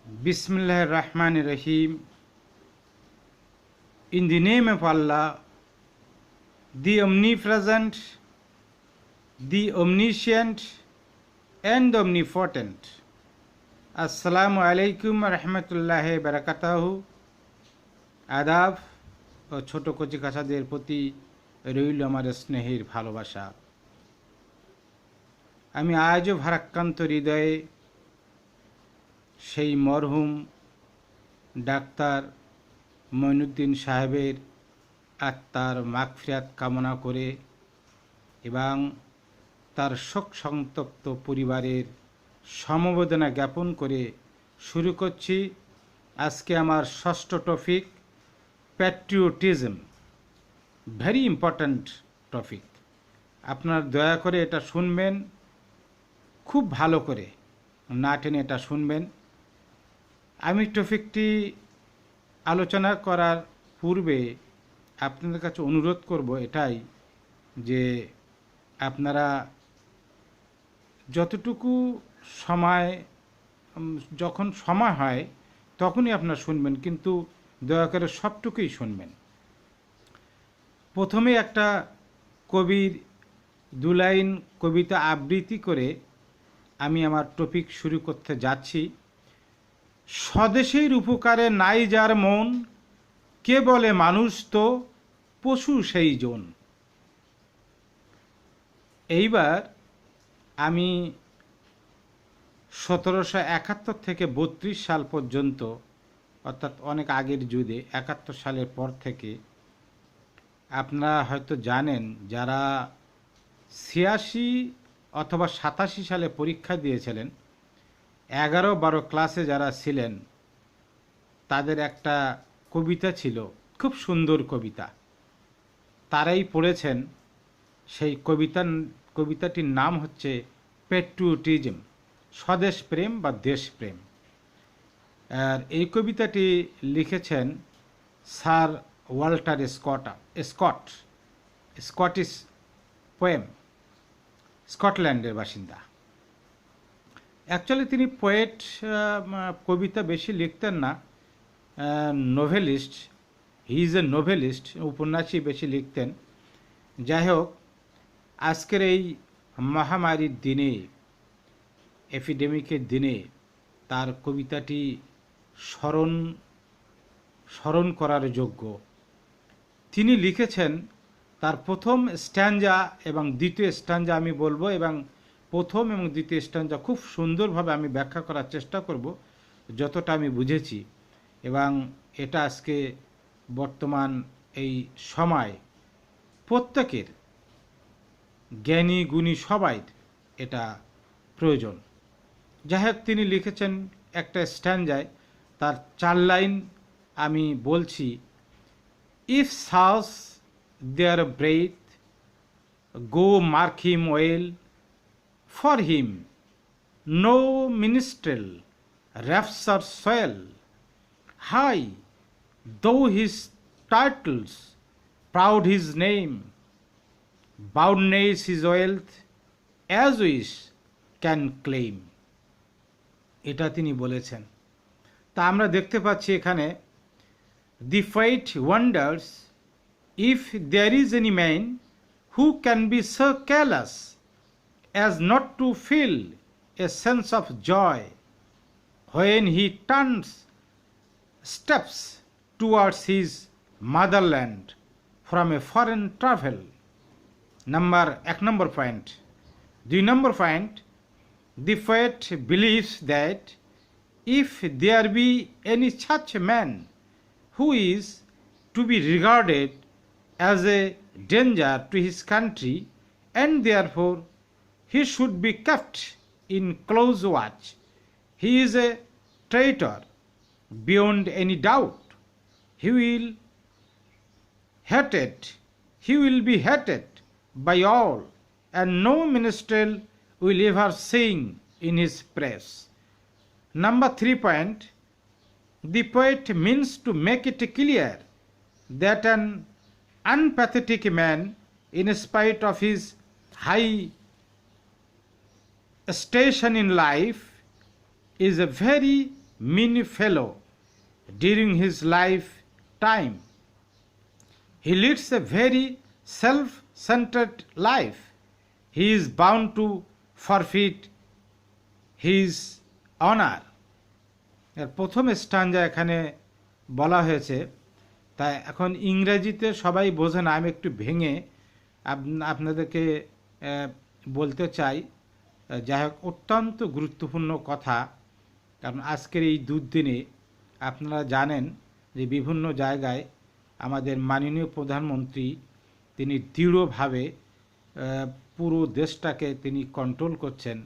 Bismillahir Rahmanir Rahim. In the name of Allah, the Omnipresent, the Omniscient, and the Omnipotent. Assalamu alaikum wa rahmatullahi barakatuhu. আদাব ও ছোট কচি কাছাদের প্রতি রইল আমার স্নেহের ভালোবাসা। আমি আজও ভারাক্রান্ত হৃদয়ে সেই মরহুম ডাক্তার মঈনুদ্দিন সাহেবের আত্মার মাগফিরাত কামনা করে এবং তার শোক সন্তপ্ত পরিবারের সমবেদনা জ্ঞাপন করে শুরু করছি আজকে আমার ষষ্ঠ topic, patriotism. Very important topic. আপনার দয়া করে এটা শুনবেন, খুব ভালো করে না টেনে এটা শুনবেন। আমি টপিকটি আলোচনা করার পূর্বে আপনাদের কাছে অনুরোধ করব এটাই যে আপনারা যতটুকু সময় যখন সময় হয় তখনই আপনারা শুনবেন, কিন্তু দয়া করে সবটুকুই শুনবেন। প্রথমে একটা কবির 2 লাইন কবিতা আবৃত্তি করে আমি আমার টপিক শুরু করতে যাচ্ছি। স্বদেশের উপকারে নাই যার মন, কে বলে মানুষ তো পশু সেই জন। এইবার আমি 1771 থেকে 32 সাল পর্যন্ত, অর্থাৎ অনেক আগের যুগে, 71 সালের পর থেকে আপনারা হয়তো জানেন, যারা 86 অথবা 87 সালে পরীক্ষা দিয়েছিলেন, 11-12 ক্লাসে যারা ছিলেন, তাদের একটা কবিতা ছিল, খুব সুন্দর কবিতা, তারাই পড়েছেন। সেই কবিতাটির নাম হচ্ছে প্যাট্রিয়টিজম, স্বদেশ প্রেম বা দেশপ্রেম। আর এই কবিতাটি লিখেছেন sir Walter Scott, Scottish poem, স্কটল্যান্ডের বাসিন্দা। অ্যাকচুয়ালি তিনি পোয়েট, কবিতা বেশি লিখতেন না, novelist. He is a novelist, উপন্যাসই বেশি লিখতেন। যাই হোক, আজকের এই মহামারীর দিনে, এপিডেমিকের দিনে তার কবিতাটি স্মরণ করার যোগ্য। তিনি লিখেছেন, তার প্রথম স্ট্যাঞ্জা এবং দ্বিতীয় স্ট্যাঞ্জা আমি বলবো, এবং প্রথম এবং দ্বিতীয় স্ট্যাঞ্জা খুব সুন্দরভাবে আমি ব্যাখ্যা করার চেষ্টা করব যতটা আমি বুঝেছি। এবং এটা আজকে বর্তমান এই সময় প্রত্যেকের, জ্ঞানী গুণী সবাই এটা প্রয়োজন। যাই হোক, তিনি লিখেছেন একটা স্ট্যাঞ্জায়, তার 4 লাইন আমি বলছি। If such there breathe, go mark him well, for him no minstrel rapture swell, high though his titles, proud his name, boundless his wealth, as wish can claim। এটা তিনি বলেছেন। তা আমরা দেখতে পাচ্ছি এখানে, the fate wonders if there is any man who can be so careless as not to feel a sense of joy when he turns steps towards his motherland from a foreign travel। এক number point। 2 number point, the poet believes that if there be any such man who is to be regarded as a danger to his country, and therefore he should be kept in close watch, he is a traitor beyond any doubt. He will be hated by all, and no minstrel will ever sing in his praise। Number 3 point, the poet means to make it clear that an unpathetic man, in spite of his high station in life, is a very mean fellow during his lifetime. He leads a very self-centered life. He is bound to forfeit his honor. এর প্রথম স্ট্যাঞ্জা এখানে বলা হয়েছে, তাই এখন ইংরেজিতে সবাই বোঝে না, আমি একটু ভেঙে আপনাদেরকে বলতে চাই। যাই হোক, অত্যন্ত গুরুত্বপূর্ণ কথা, কারণ আজকের এই দুর্দিনে আপনারা জানেন যে বিভিন্ন জায়গায় আমাদের মাননীয় প্রধানমন্ত্রী তিনি দৃঢ়ভাবে পুরো দেশটাকে তিনি কন্ট্রোল করছেন,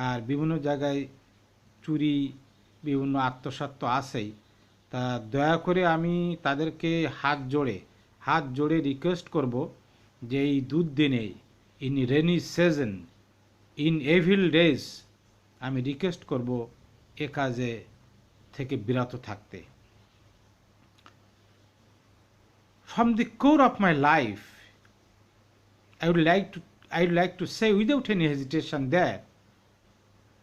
আর বিভিন্ন জায়গায় চুরি, বিভিন্ন আত্মসাৎ তো আছেই। তা দয়া করে আমি তাদেরকে হাত জোড়ে রিকোয়েস্ট করব যে এই দুর্দিনে, in rainy season, in evil days, আমি রিকোয়েস্ট করব এ কাজে থেকে বিরত থাকতে। From the core of my life, I would like to say without any hesitation that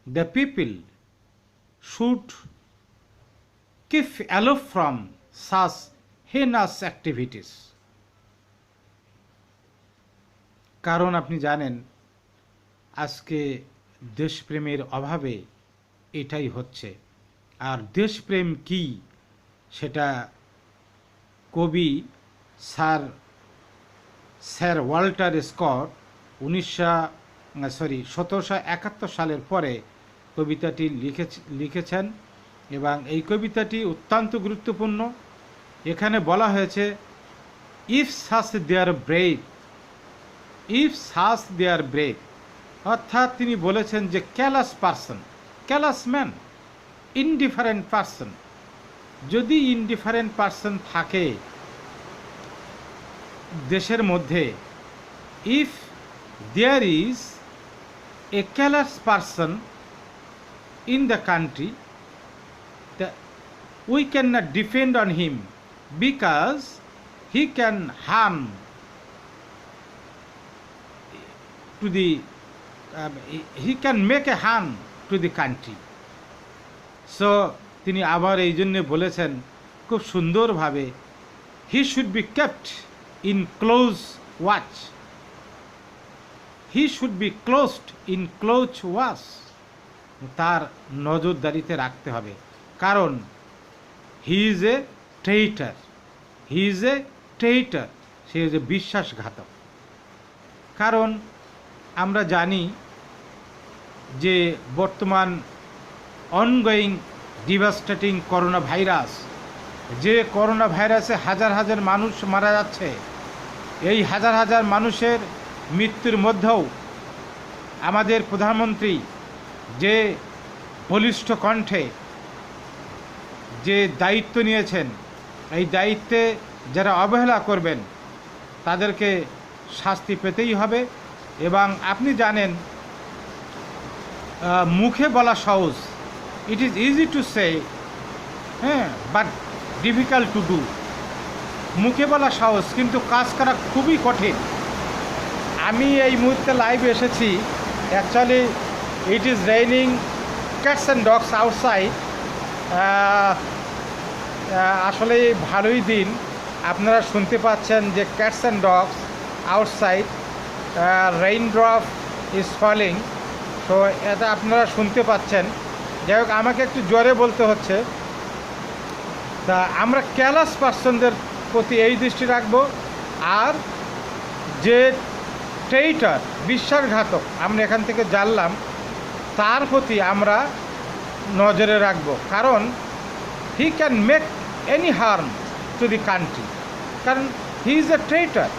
the people should keep aloof from such heinous activities. কারণ আপনি জানেন আজকে দেশপ্রেমের অভাবে এটাই হচ্ছে। আর দেশপ্রেম কি সেটা কবি স্যার ওয়াল্টার স্কট 1771 সালের পরে কবিতাটি লিখেছেন, এবং এই কবিতাটি অত্যন্ত গুরুত্বপূর্ণ। এখানে বলা হয়েছে, ইফ সাচ দেয়ার ব্রেথ, অর্থাৎ তিনি বলেছেন যে ক্যালাস ম্যান, ইনডিফারেন্ট পারসন, যদি ইনডিফারেন্ট পারসন থাকে দেশের মধ্যে, if there is a callous person in the country, we cannot depend on him because he can harm to the he can make a harm to the country. So তিনি আবার এই জন্য বলেছেন খুব সুন্দরভাবে, he should be kept in close watch, he should be closed in close watch, তার নজরদারিতে রাখতে হবে, কারণ হি ইজ এ ট্রেইটার, সে যে বিশ্বাসঘাতক। কারণ আমরা জানি যে বর্তমান অনগোয়িং ডিভাস্টেটিং করোনা ভাইরাস, যে করোনা ভাইরাসে হাজার হাজার মানুষ মারা যাচ্ছে, এই হাজার হাজার মানুষের মৃত্যুর মধ্যেও আমাদের প্রধানমন্ত্রী যে বলিষ্ঠ কণ্ঠে যে দায়িত্ব নিয়েছেন, এই দায়িত্বে যারা অবহেলা করবেন তাদেরকে শাস্তি পেতেই হবে। এবং আপনি জানেন, মুখে বলা সহজ, it is easy to say, but difficult to do. মুখে বলা সহজ, কিন্তু কাজ করা খুবই কঠিন। আমি এই মুহূর্তে লাইভে এসেছি, actually it is raining cats and dogs outside. আসলে ভালোই দিন, আপনারা শুনতে পাচ্ছেন যে cats and dogs outside, rain drop is falling, so এটা আপনারা শুনতে পাচ্ছেন। যাই হোক, আমাকে একটু জোরে বলতে হচ্ছে। তা আমরা ক্যালাস পার্সনদের প্রতি এই দৃষ্টি রাখবো, আর যে ট্রেইটার, বিশ্বাসঘাতক আমরা এখান থেকে জানলাম, তার প্রতি আমরা নজরে রাখব, কারণ he can make any harm to the country, কারণ হি ইজ এ ট্রেইটার।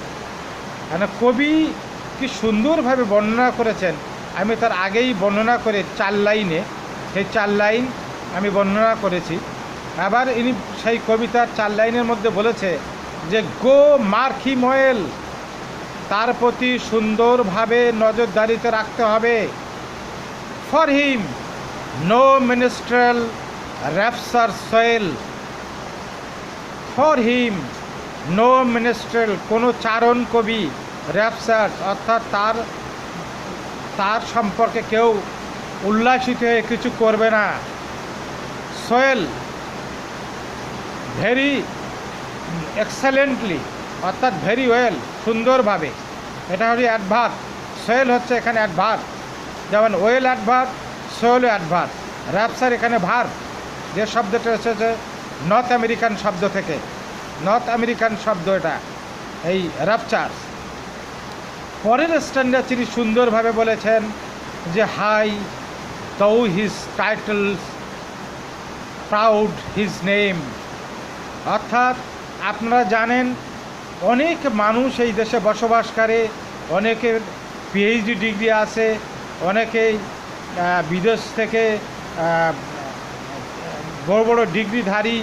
মানে কবি কি সুন্দরভাবে বর্ণনা করেছেন, আমি তার আগেই বর্ণনা করে 4 লাইনে, সেই 4 লাইন আমি বর্ণনা করেছি। আবার ইনি সেই কবিতার 4 লাইনের মধ্যে বলেছে যে গো মার্ক হিম ওয়েল, তার প্রতি সুন্দরভাবে নজরদারিতে রাখতে হবে। For him no minstrel rapture soil, for him no minstrel, কোনো চারণ কবি র্যাপচার, অর্থাৎ তার সম্পর্কে কেউ উল্লাসিত হয়ে কিছু করবে না। সোয়েল ভেরি এক্সেলেন্টলি, অর্থাৎ ভেরি ওয়েল, সুন্দরভাবে। এটা হচ্ছে অ্যাডভার্ব, সোয়েল হচ্ছে এখানে অ্যাডভার্ব, যেমন ওয়েল অ্যাডভার্ব, সোয়েলও অ্যাডভার্ব। র্যাপচার এখানে ভার্ব, যে শব্দটা এসেছে নর্থ আমেরিকান শব্দ থেকে, নর্থ আমেরিকান শব্দ এটা, এই র্যাপচার। পরের স্ট্যান্ডে তিনি সুন্দরভাবে বলেছেন যে হাই দৌ his titles, proud his name. অর্থাৎ আপনারা জানেন অনেক মানুষ এই দেশে বসবাস করে, অনেকের পিএইচডি ডিগ্রি আছে, অনেকেই বিদেশ থেকে বড় বড় ডিগ্রিধারী,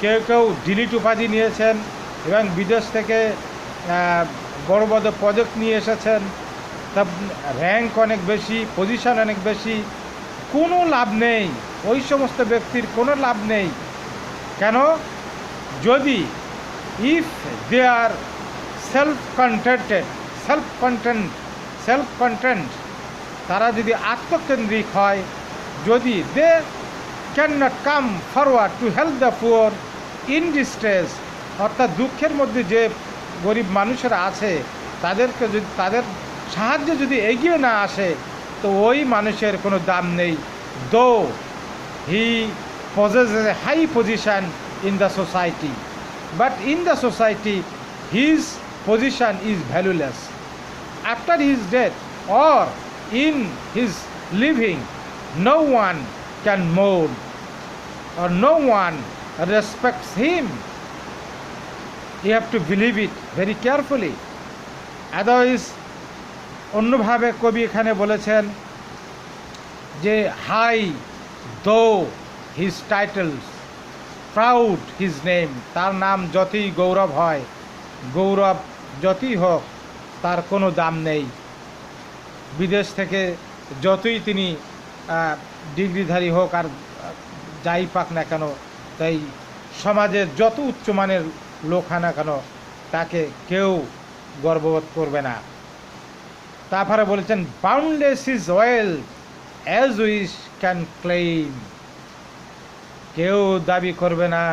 কেউ কেউ ডিলিট উপাধি নিয়েছেন এবং বিদেশ থেকে বড় বড় প্রজেক্ট নিয়ে এসেছেন। তা র্যাঙ্ক অনেক বেশি, পজিশন অনেক বেশি, কোনো লাভ নেই, ওই সমস্ত ব্যক্তির কোনো লাভ নেই। কেন? যদি if they are self content, তারা যদি আত্মকেন্দ্রিক হয়, যদি they can not come forward to help the poor in distress, অর্থাৎ দুঃখের মধ্যে যে গরিব মানুষেরা আছে তাদেরকে যদি, তাদের সাহায্যে যদি এগিয়ে না আসে, তো ওই মানুষের কোনো দাম নেই। দো হি possesses a high position in the society, but in the society his position is valueless. After his death or in his living, no one can mourn or no one respects him. You have to believe it very carefully. Otherwise, অন্যভাবে কবি এখানে বলেছেন যে high though his titles, proud his name, তার নাম যতই গৌরব হয়, গৌরব যতই হোক, তার কোনো দাম নেই। বিদেশ থেকে যতই তিনি ডিগ্রিধারী হোক আর যাই পাক না কেন, তাই সমাজের যত উচ্চমানের লোক হয় না কেন, তাকে কেউ গর্ববোধ করবে না। তারপরে বলেছেন boundless is wealth as which can claim, কেউ দাবি করবে না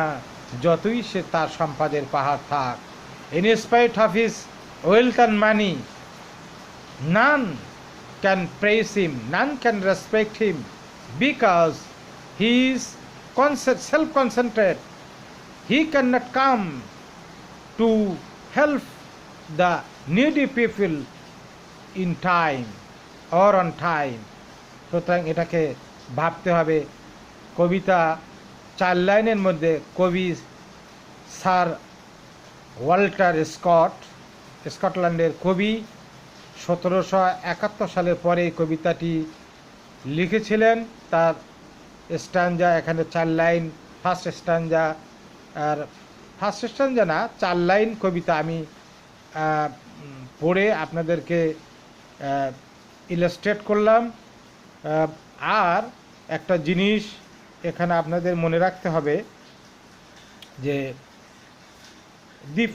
যতই সে তার সম্পদের পাহাড় থাক। In spite of his wealth and money, none can praise him, none can respect him, because he is self concentrate, he can not come to help the needy people in time or on time. সুতরাং এটাকে ভাবতে হবে। কবিতা 4 লাইনের মধ্যে কবি sir Walter Scott, স্কটল্যান্ডের কবি, 1771 সালের পরে এই কবিতাটি লিখেছিলেন। তার স্ট্যাঞ্জা এখানে 4 লাইন, ফার্স্ট স্ট্যাঞ্জা, আর ফার্স্ট স্ট্যাঞ্জা না, 4 লাইন কবিতা আমি পড়ে আপনাদেরকে ইলাস্ট্রেট করলাম। আর একটা জিনিস এখানে আপনাদের মনে রাখতে হবে যে the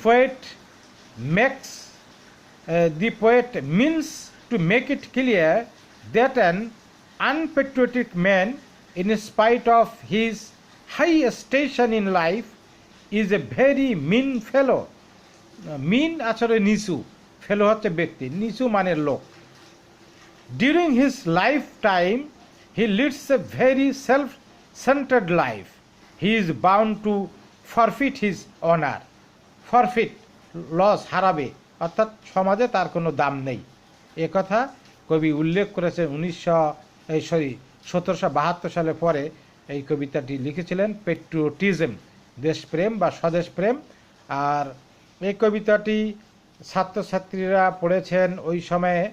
poet means to make it clear that an unpatriotic man in spite of his high station in life is a very mean fellow. Mean আসলে নিচু, ফেলো হচ্ছে ব্যক্তি, নিচু মানের লোক। During his lifetime, he leads a very self-centered life. He is bound to forfeit his honor. Forfeit, loss, হারাবে, অর্থাৎ সমাজে তার কোনো দাম নেই। এ কথা কবি উল্লেখ করেছেন 1772 সালে পরে এই কবিতাটি লিখেছিলেন। পেট্রিয়টিজম, দেশপ্রেম বা স্বদেশপ্রেম। আর এই কবিতাটি ছাত্রছাত্রীরা পড়েছেন ওই সময়ে,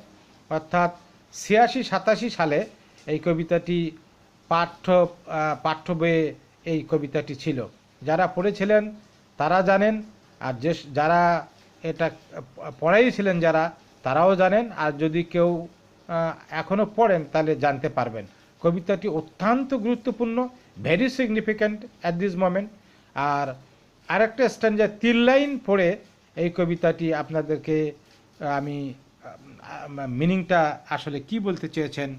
অর্থাৎ 86-87 সালে এই কবিতাটি পাঠ্য বইয়ে এই কবিতাটি ছিল। যারা পড়েছিলেন তারা জানেন, আর যারা এটা পড়াইছিলেন যারা, তারাও জানেন। আর যদি কেউ এখনও পড়েন তাহলে জানতে পারবেন। কবিতাটি অত্যন্ত গুরুত্বপূর্ণ, very significant at this moment. আর আরেকটা স্ট্যাঞ্জা 3 লাইন পড়ে এই কবিতাটি আপনাদেরকে আমি মিনিংটা আসলে কি বলতে চেয়েছেন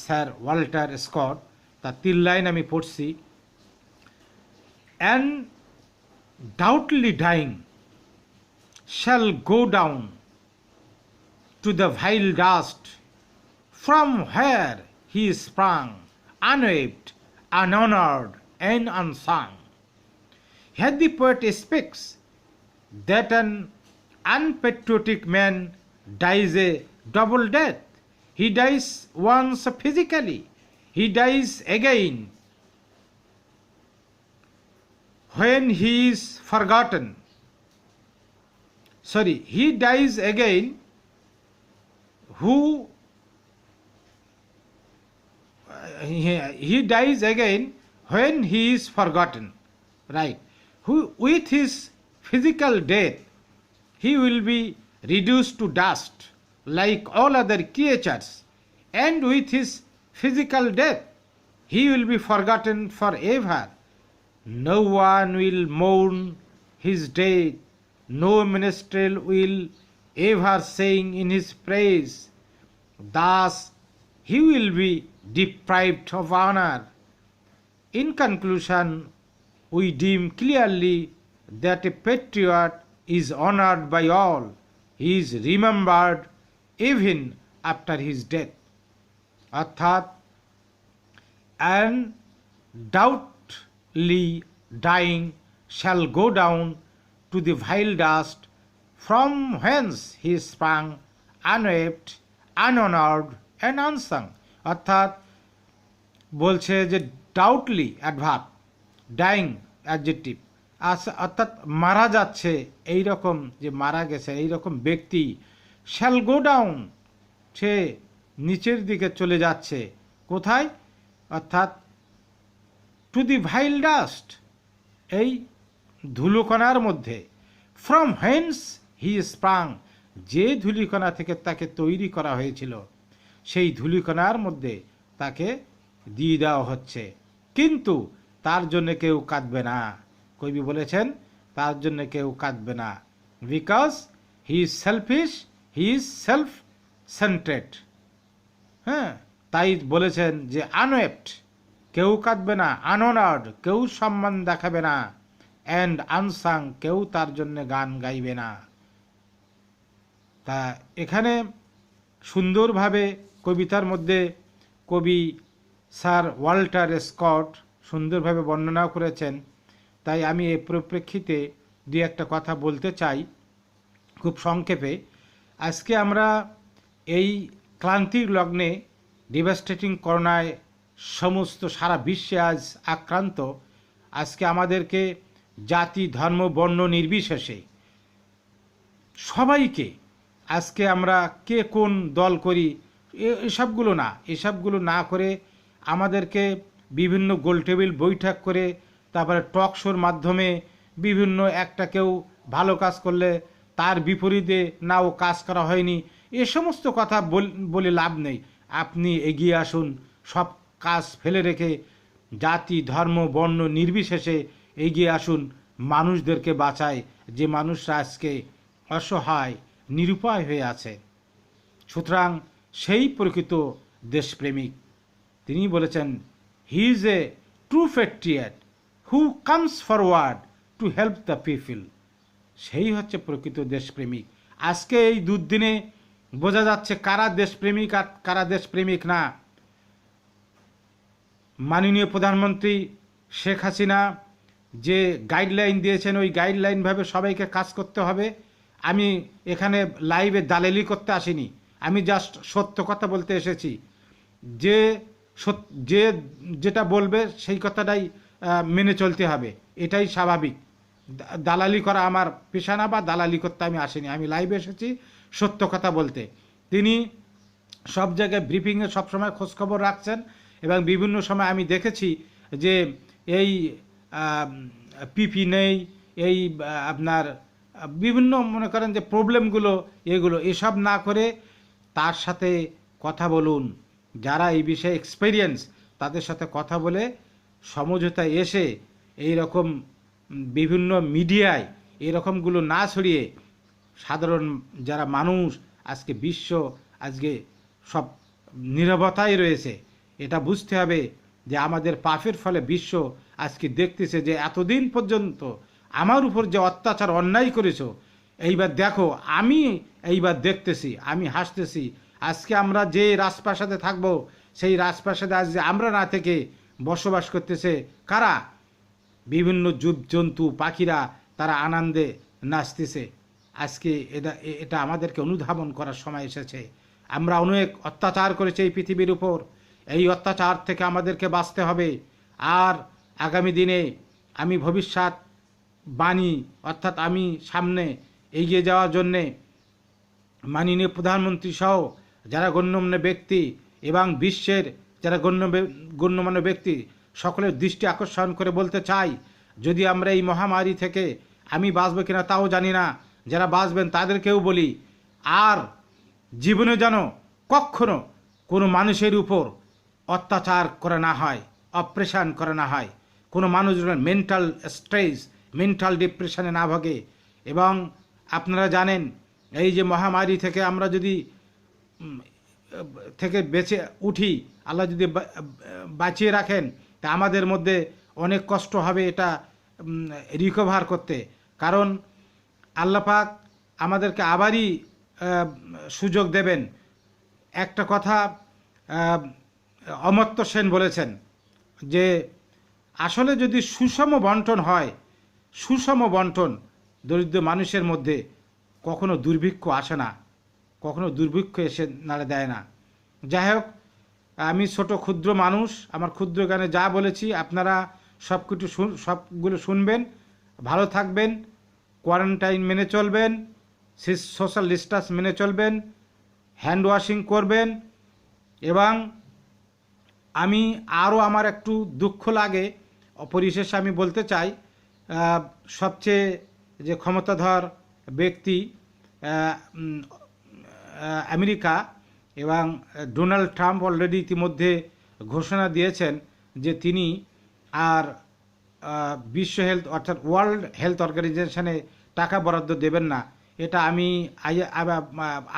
স্যার ওয়াল্টার স্কট তার 3 লাইন আমি পড়ছি। and doubtly dying shall go down to the vile dust from where he sprang, unwept, unhonored, and unsung. Here the poet speaks that an unpatriotic man dies a double death. He dies once physically, he dies again when he is forgotten. He dies again he dies again when he is forgotten, right? Who with his physical death he will be reduced to dust like all other creatures, and with his physical death he will be forgotten forever. No one will mourn his death, no minstrel will ever sing in his praise. Thus he will be deprived of honor. In conclusion, we deem clearly that a patriot is honored by all. He is remembered even after his death. অর্থাৎ and doubtly dying shall go down to the vile dust from whence he sprang, unwept, unhonored, and unsung. অর্থাৎ বলছে যে ডাউটলি adverb, dyeing adjective, অর্থাৎ মারা যাচ্ছে এই রকম, যে মারা গেছে এই রকম ব্যক্তি, শ্যাল গো ডাউন, সে নিচের দিকে চলে যাচ্ছে, কোথায়? অর্থাৎ টু দি ভাইল ডাস্ট, এই ধুলোকণার মধ্যে, ফ্রম হেন্স হি স্প্রাং, যে ধূলিকণা থেকে তাকে তৈরি করা হয়েছিল সেই ধূলিকণার মধ্যে তাকে দিয়ে দেওয়া হচ্ছে, কিন্তু তার জন্য কেউ কাঁদবে না। কবি বলেছেন তার জন্য কেউ কাঁদবে না, because he is selfish, he is self centred. হ্যাঁ, তাই বলেছেন যে আনওয়েপ্ট, কেউ কাঁদবে না, আনঅনার্ড, কেউ সম্মান দেখাবে না, অ্যান্ড আনসাং, কেউ তার জন্য গান গাইবে না। তা এখানে সুন্দরভাবে কবিতার মধ্যে কবি স্যার ওয়াল্টার স্কট সুন্দরভাবে বর্ণনা করেছেন। তাই আমি এই পরিপ্রেক্ষিতে দুই একটা কথা বলতে চাই খুব সংক্ষেপে। আজকে আমরা এই ক্লান্তির লগ্নে, ডিভাস্টেটিং করোনায় সমস্ত সারা বিশ্বে আজ আক্রান্ত, আজকে আমাদেরকে জাতি, ধর্ম, বর্ণ নির্বিশেষে সবাইকে, আজকে আমরা কে কোন দল করি এসবগুলো না করে আমাদেরকে বিভিন্ন গোলটেবিল বৈঠক করে, তারপরে টক শোর মাধ্যমে বিভিন্ন একটা কেউ ভালো কাজ করলে তার বিপরীতে না ও কাজ করা হয়নি, এ সমস্ত কথা বলে লাভ নেই। আপনি এগিয়ে আসুন, সব কাজ ফেলে রেখে জাতি, ধর্ম, বর্ণ নির্বিশেষে এগিয়ে আসুন, মানুষদেরকে বাঁচায়, যে মানুষরা আজকে অসহায়, নিরুপায় হয়ে আছে। সুতরাং সেই প্রকৃত দেশপ্রেমিক। তিনি বলেছেন, হি is a true Patriot who comes forward to help the people. সেই হচ্ছে প্রকৃত দেশপ্রেমিক। আজকে এই দুর্দিনে বোঝা যাচ্ছে কারা দেশপ্রেমিক আর কারা দেশপ্রেমিক না। মাননীয় প্রধানমন্ত্রী শেখ হাসিনা যে গাইডলাইন দিয়েছেন, ওই গাইডলাইনভাবে সবাইকে কাজ করতে হবে। আমি এখানে লাইভে দালালি করতে আসিনি, আমি জাস্ট সত্য কথা বলতে এসেছি। যে যেটা বলবে সেই কথাটাই মেনে চলতে হবে, এটাই স্বাভাবিক। দালালি করা আমার পেশা না, বা দালালি করতে আমি আসিনি, আমি লাইভে এসেছি সত্য কথা বলতে। তিনি সব জায়গায় ব্রিফিংয়ে সবসময় খোঁজখবর রাখছেন, এবং বিভিন্ন সময় আমি দেখেছি যে এই পিপি নেই, এই আপনার বিভিন্ন মনে করেন যে প্রবলেমগুলো, এসব না করে তার সাথে কথা বলুন, যারা এই বিষয়ে এক্সপেরিয়েন্স, তাদের সাথে কথা বলে সমঝোতায় এসে এই রকম বিভিন্ন মিডিয়ায় এরকমগুলো না ছড়িয়ে সাধারণ যারা মানুষ, আজকে বিশ্ব আজকে সব নীরবতায় রয়েছে, এটা বুঝতে হবে যে আমাদের পাপের ফলে বিশ্ব আজকে দেখতেছে যে এতদিন পর্যন্ত আমার উপর যে অত্যাচার অন্যায় করেছো, এইবার দেখো আমি এইবার দেখতেছি, আমি হাসতেছি। আজকে আমরা যে রাজপ্রাসাদে থাকবো, সেই রাজপ্রাসাদে আজ যে আমরা না থেকে বসবাস করতেছে কারা? বিভিন্ন জীবজন্তু পাখিরা, তারা আনন্দে নাচতেছে। আজকে এটা আমাদেরকে অনুধাবন করার সময় এসেছে। আমরা অনেক অত্যাচার করেছি এই পৃথিবীর উপর, এই অত্যাচার থেকে আমাদেরকে বাঁচতে হবে। আর আগামী দিনে আমি ভবিষ্যৎ বাণী, অর্থাৎ আমি সামনে এগিয়ে যাওয়ার জন্যে মাননীয় প্রধানমন্ত্রী সহ যারা গণ্যমান্য ব্যক্তি এবং বিশ্বের যারা গণ্যমান্য ব্যক্তি সকলের দৃষ্টি আকর্ষণ করে বলতে চাই, যদি আমরা এই মহামারী থেকে, আমি বাঁচব কিনা তাও জানি না, যারা বাঁচবেন তাদেরকেও বলি, আর জীবনে যেন কখনো কোনো মানুষের উপর অত্যাচার করা না হয়, অপারেশন করা না হয়, কোনো মানুষ যেন মেন্টাল স্ট্রেস, মেন্টাল ডিপ্রেশনে না ভোগে। এবং আপনারা জানেন এই যে মহামারী থেকে আমরা যদি থেকে বেঁচে উঠি, আল্লাহ যদি বাঁচিয়ে রাখেন, তা আমাদের মধ্যে অনেক কষ্ট হবে এটা রিকভার করতে। কারণ আল্লাহ পাক আমাদেরকে আবারই সুযোগ দেবেন। একটা কথা অমর্ত্য সেন বলেছেন যে আসলে যদি সুষম বন্টন হয়, সুষম বন্টন দরিদ্র মানুষের মধ্যে, কখনো দুর্ভিক্ষ আসে না, কখনো দুর্ভিক্ষ এসে নাড়ে দেয় না। যাই হোক, আমি ছোট ক্ষুদ্র মানুষ, আমার ক্ষুদ্র জ্ঞানে যা বলেছি আপনারা সবগুলো শুনবেন, ভালো থাকবেন, কোয়ারেন্টাইন মেনে চলবেন, সোশ্যাল ডিস্টেন্স মেনে চলবেন, হ্যান্ড ওয়াশিং করবেন। এবং আমি আরও আমার একটু দুঃখ লাগে, পরিশেষে আমি বলতে চাই, সবচেয়ে যে ক্ষমতাধর ব্যক্তি আমেরিকা এবং ডোনাল্ড ট্রাম্প অলরেডি ইতিমধ্যে ঘোষণা দিয়েছেন যে তিনি আর বিশ্ব হেলথ অর্থাৎ ওয়ার্ল্ড হেলথ অর্গানাইজেশনে টাকা বরাদ্দ দেবেন না। এটা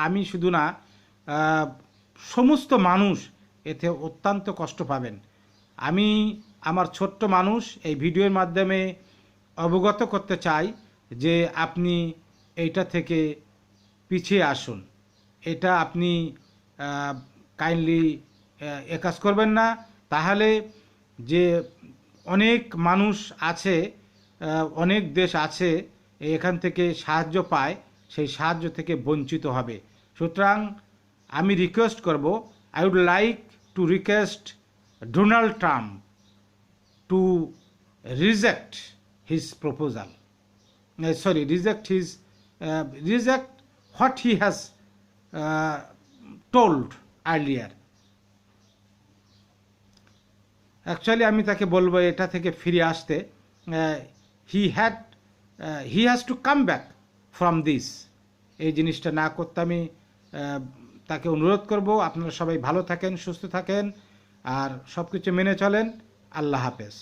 আমি শুধু না, সমস্ত মানুষ এতে অত্যন্ত কষ্ট পাবেন। আমি আমার ছোট্ট মানুষ এই ভিডিওর মাধ্যমে অবগত করতে চাই যে আপনি এইটা থেকে পিছিয়ে আসুন। এটা আপনি কাইন্ডলি কাজ করবেন না, তাহলে যে অনেক মানুষ আছে, অনেক দেশ আছে এখান থেকে সাহায্য পায়, সেই সাহায্য থেকে বঞ্চিত হবে। সুতরাং আমি রিকোয়েস্ট করব, I would like to request Donald Trump to reject his proposal, reject what he has told earlier. Actually আমি তাকে বলবো এটা থেকে ফিরে আসতে, he has to come back from this। এই জিনিসটা না করতে আমি তাকে অনুরোধ করব। আপনারা সবাই ভালো থাকেন, সুস্থ থাকেন, আর সব কিছু মেনে চলেন। আল্লাহ হাফেজ।